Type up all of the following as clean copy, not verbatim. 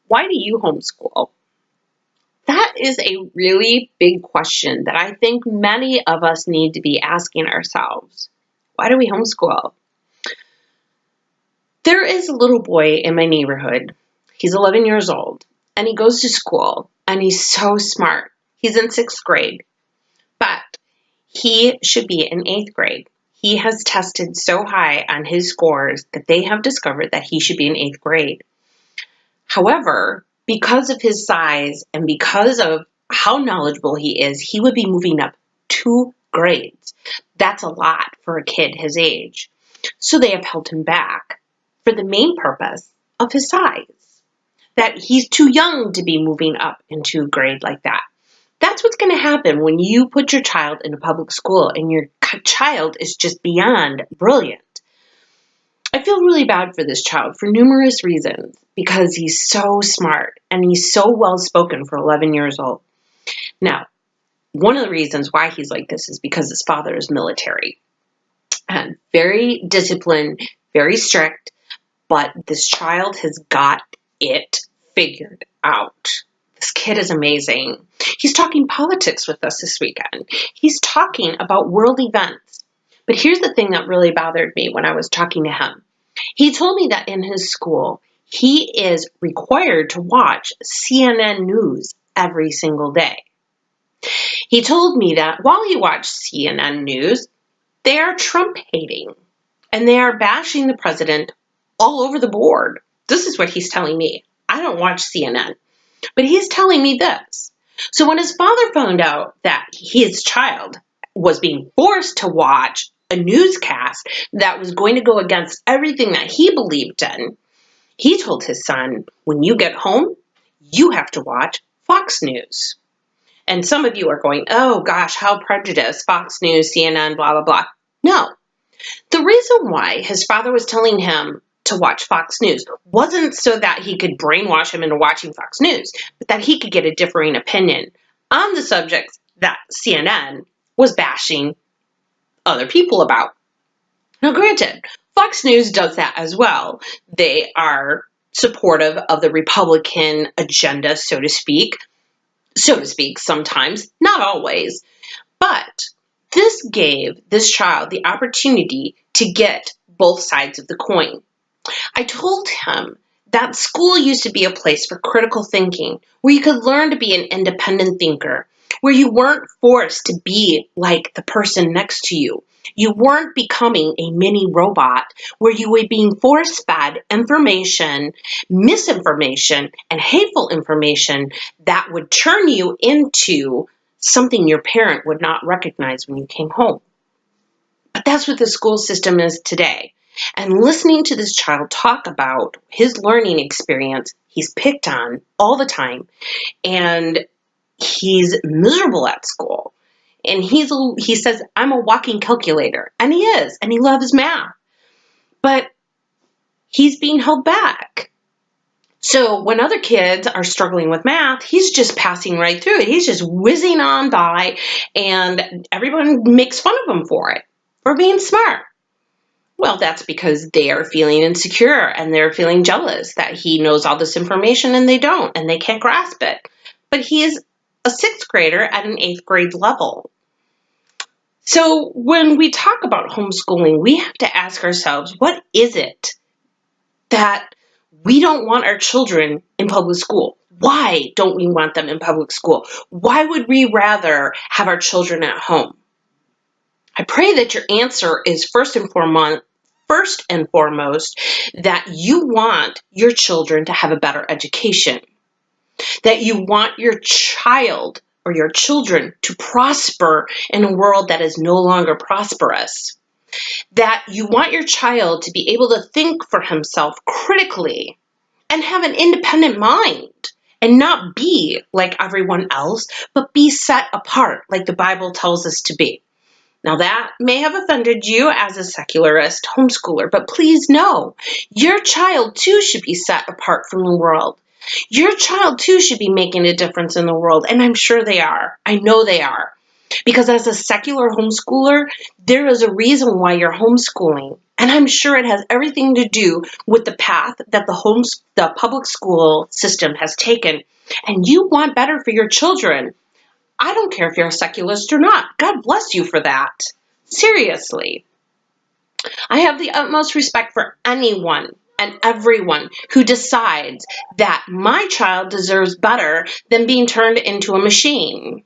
Why do you homeschool? That is a really big question that I think many of us need to be asking ourselves. Why do we homeschool? There is a little boy in my neighborhood. He's 11 years old and he goes to school and he's so smart. He's in 6th grade, but he should be in 8th grade. He has tested so high on his scores that they have discovered that he should be in 8th grade. However, because of his size and because of how knowledgeable he is, he would be moving up 2 grades. That's a lot for a kid his age. So they have held him back for the main purpose of his size, that he's too young to be moving up into a grade like that. That's what's going to happen when you put your child in a public school and your child is just beyond brilliant. I feel really bad for this child for numerous reasons because he's so smart and he's so well spoken for 11 years old. Now, one of the reasons why he's like this is because his father is military and very disciplined, very strict, but this child has got it figured out. This kid is amazing. He's talking politics with us this weekend. He's talking about world events. But here's the thing that really bothered me when I was talking to him. He told me that in his school, he is required to watch CNN News every single day. He told me that while he watched CNN News, they are Trump hating and they are bashing the president all over the board. This is what he's telling me. I don't watch CNN, but he's telling me this. So when his father found out that his child was being forced to watch a newscast that was going to go against everything that he believed in, he told his son, when you get home, you have to watch Fox News. And some of you are going, oh gosh, how prejudiced, Fox News, CNN, blah, blah, blah. No. The reason why his father was telling him to watch Fox News wasn't so that he could brainwash him into watching Fox News, but that he could get a differing opinion on the subjects that CNN was bashing other people about. Now, granted, Fox News does that as well. They are supportive of the Republican agenda, so to speak, sometimes, not always. But this gave this child the opportunity to get both sides of the coin. I told him that school used to be a place for critical thinking, where you could learn to be an independent thinker, where you weren't forced to be like the person next to you. You weren't becoming a mini robot, where you were being force-fed information, misinformation, and hateful information that would turn you into something your parent would not recognize when you came home. But that's what the school system is today. And listening to this child talk about his learning experience, he's picked on all the time, and he's miserable at school. And he says, I'm a walking calculator. And he is, and he loves math. But he's being held back. So when other kids are struggling with math, he's just passing right through it. He's just whizzing on by, and everyone makes fun of him for it, for being smart. Well, that's because they are feeling insecure and they're feeling jealous that he knows all this information and they don't, and they can't grasp it. But he is a 6th grader at an 8th grade level. So when we talk about homeschooling, we have to ask ourselves, what is it that we don't want our children in public school? Why don't we want them in public school? Why would we rather have our children at home? I pray that your answer is first and foremost that you want your children to have a better education, that you want your child or your children to prosper in a world that is no longer prosperous, that you want your child to be able to think for himself critically and have an independent mind and not be like everyone else, but be set apart like the Bible tells us to be. Now that may have offended you as a secularist homeschooler, but please know, your child too should be set apart from the world. Your child too should be making a difference in the world, and I'm sure they are. I know they are. Because as a secular homeschooler, there is a reason why you're homeschooling. And I'm sure it has everything to do with the path that the public school system has taken. And you want better for your children. I don't care if you're a secularist or not. God bless you for that. Seriously. I have the utmost respect for anyone and everyone who decides that my child deserves better than being turned into a machine.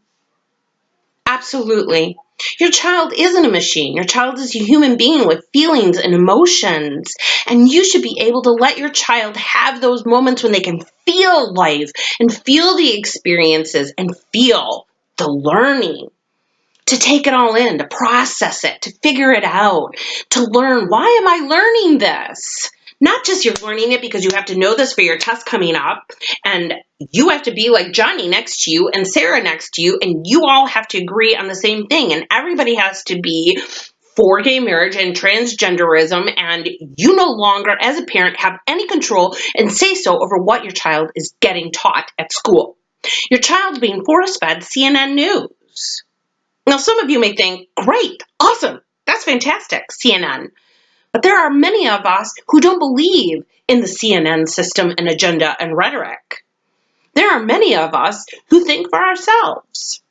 Absolutely. Your child isn't a machine. Your child is a human being with feelings and emotions. And you should be able to let your child have those moments when they can feel life and feel the experiences and feel the learning. To take it all in, to process it, to figure it out, to learn, why am I learning this? Not just you're learning it because you have to know this for your test coming up, and you have to be like Johnny next to you and Sarah next to you, and you all have to agree on the same thing, and everybody has to be for gay marriage and transgenderism, and you no longer, as a parent, have any control and say so over what your child is getting taught at school. Your child's being force-fed CNN News. Now, some of you may think, great, awesome, that's fantastic, CNN. But there are many of us who don't believe in the CNN system and agenda and rhetoric. There are many of us who think for ourselves.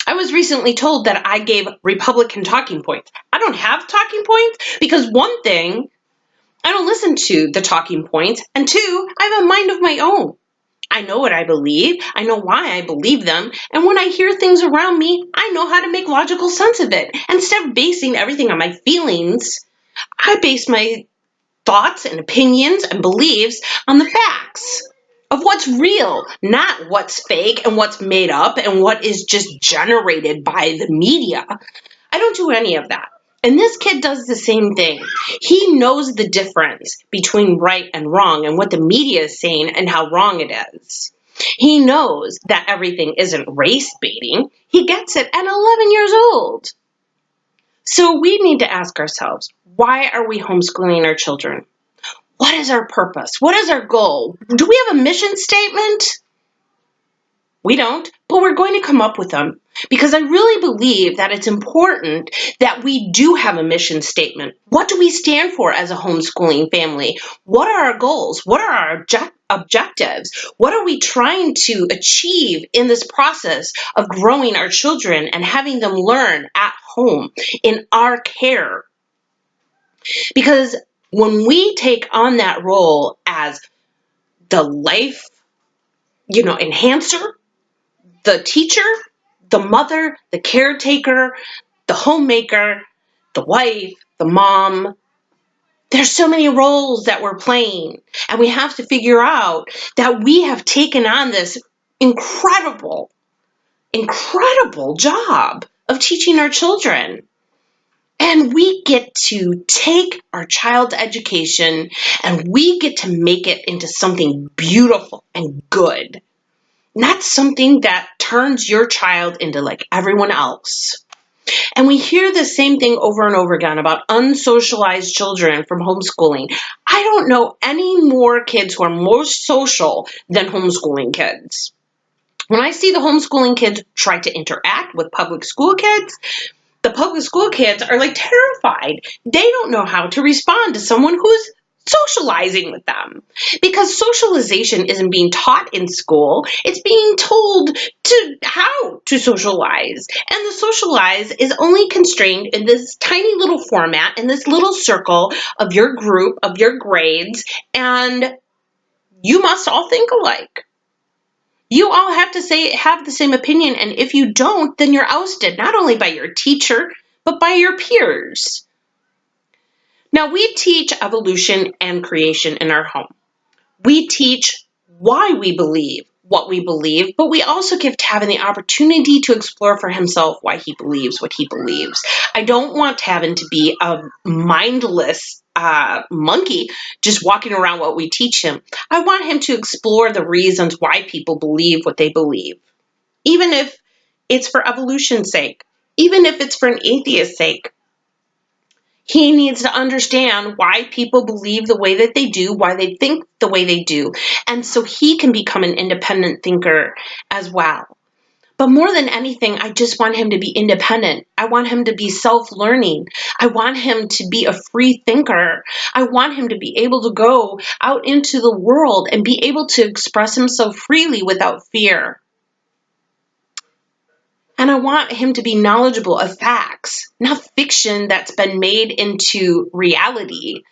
I was recently told that I gave Republican talking points. I don't have talking points because, one thing, I don't listen to the talking points, and two, I have a mind of my own. I know what I believe, I know why I believe them, and when I hear things around me, I know how to make logical sense of it. Instead of basing everything on my feelings, I base my thoughts and opinions and beliefs on the facts of what's real, not what's fake and what's made up and what is just generated by the media. I don't do any of that. And this kid does the same thing. He knows the difference between right and wrong and what the media is saying and how wrong it is. He knows that everything isn't race baiting. He gets it at 11 years old. So we need to ask ourselves, why are we homeschooling our children? What is our purpose? What is our goal? Do we have a mission statement? We don't, but we're going to come up with them because I really believe that it's important that we do have a mission statement. What do we stand for as a homeschooling family? What are our goals? What are our objectives? What are we trying to achieve in this process of growing our children and having them learn at home in our care? Because when we take on that role as the life, enhancer, the teacher, the mother, the caretaker, the homemaker, the wife, the mom. There's so many roles that we're playing, and we have to figure out that we have taken on this incredible job of teaching our children. And we get to take our child's education and we get to make it into something beautiful and good. Not something that turns your child into like everyone else. And we hear the same thing over and over again about unsocialized children from homeschooling. I don't know any more kids who are more social than homeschooling kids. When I see the homeschooling kids try to interact with public school kids, the public school kids are like terrified. They don't know how to respond to someone who's socializing with them because socialization isn't being taught in school. It's being told to how to socialize. And the socialize is only constrained in this tiny little format, in this little circle of your group, of your grades, and you must all think alike. You all have the same opinion, and if you don't, then you're ousted, not only by your teacher, but by your peers. Now, we teach evolution and creation in our home. We teach why we believe what we believe, but we also give Tavin the opportunity to explore for himself why he believes what he believes. I don't want Tavin to be a mindless monkey just walking around what we teach him. I want him to explore the reasons why people believe what they believe, even if it's for evolution's sake, even if it's for an atheist's sake. He needs to understand why people believe the way that they do, why they think the way they do, and so he can become an independent thinker as well. But more than anything, I just want him to be independent. I want him to be self-learning. I want him to be a free thinker. I want him to be able to go out into the world and be able to express himself freely without fear. And I want him to be knowledgeable of facts, not fiction that's been made into reality.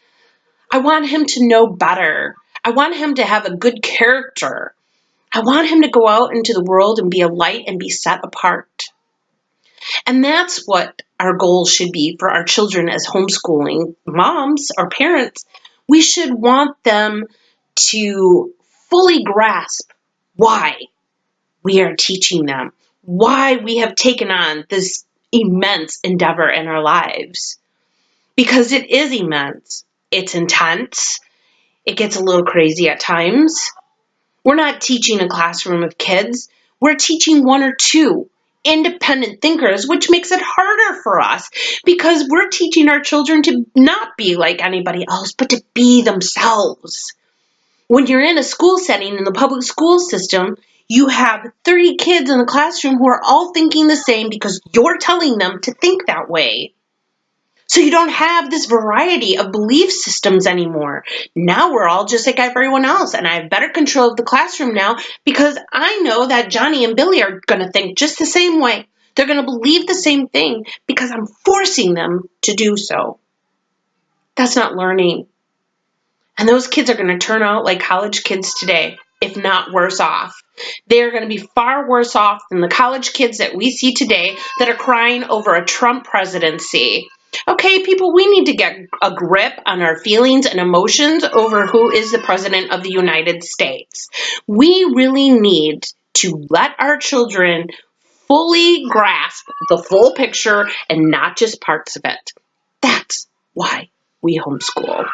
I want him to know better. I want him to have a good character. I want him to go out into the world and be a light and be set apart. And that's what our goal should be for our children as homeschooling moms or parents. We should want them to fully grasp why we are teaching them, why we have taken on this immense endeavor in our lives. Because it is immense. It's intense. It gets a little crazy at times. We're not teaching a classroom of kids. We're teaching one or two independent thinkers, which makes it harder for us because we're teaching our children to not be like anybody else, but to be themselves. When you're in a school setting in the public school system, you have 30 kids in the classroom who are all thinking the same because you're telling them to think that way. So you don't have this variety of belief systems anymore. Now we're all just like everyone else, and I have better control of the classroom now because I know that Johnny and Billy are going to think just the same way. They're going to believe the same thing because I'm forcing them to do so. That's not learning. And those kids are going to turn out like college kids today, if not worse off. They're going to be far worse off than the college kids that we see today that are crying over a Trump presidency. Okay, people, we need to get a grip on our feelings and emotions over who is the president of the United States. We really need to let our children fully grasp the full picture and not just parts of it. That's why we homeschool.